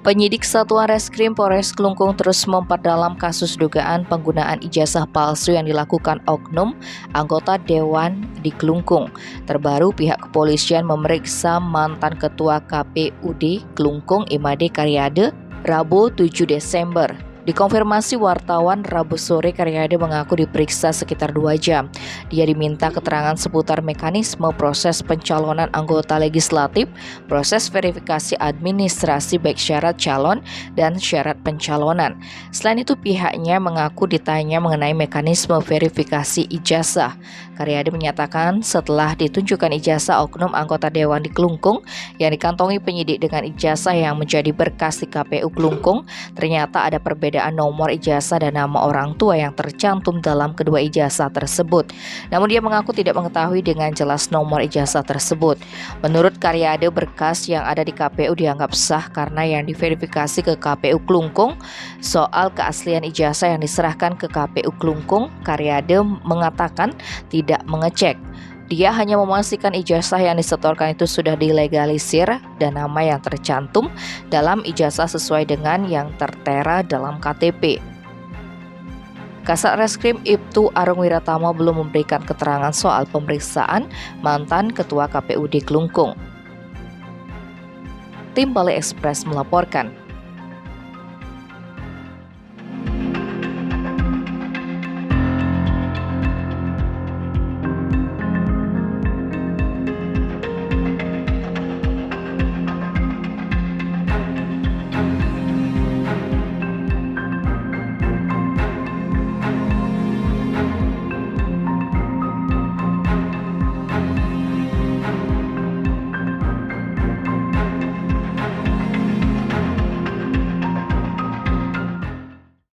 Penyidik Satuan Reskrim Polres Klungkung terus memperdalam kasus dugaan penggunaan ijazah palsu yang dilakukan oknum anggota Dewan di Klungkung. Terbaru, pihak kepolisian memeriksa mantan Ketua KPUD Klungkung Imade Karyade Rabu 7 Desember. Dikonfirmasi wartawan Rabu sore, Karyade mengaku diperiksa sekitar 2 jam. Dia diminta keterangan seputar mekanisme proses pencalonan anggota legislatif, proses verifikasi administrasi baik syarat calon dan syarat pencalonan. Selain itu, pihaknya mengaku ditanya mengenai mekanisme verifikasi ijazah. Karyade menyatakan setelah ditunjukkan ijazah oknum anggota Dewan di Klungkung yang dikantongi penyidik dengan ijazah yang menjadi berkas di KPU Klungkung, ternyata ada perbedaan nomor ijazah dan nama orang tua yang tercantum dalam kedua ijazah tersebut. Namun dia mengaku tidak mengetahui dengan jelas nomor ijazah tersebut. Menurut Karyade, berkas yang ada di KPU dianggap sah karena yang diverifikasi ke KPU Klungkung. Soal keaslian ijazah yang diserahkan ke KPU Klungkung, Karyade mengatakan tidak mengecek. Dia hanya memastikan ijazah yang disetorkan itu sudah dilegalisir dan nama yang tercantum dalam ijazah sesuai dengan yang tertera dalam KTP. Kasat Reskrim Ibtu Arung Wiratama belum memberikan keterangan soal pemeriksaan mantan Ketua KPUD Klungkung. Tim Bali Express melaporkan.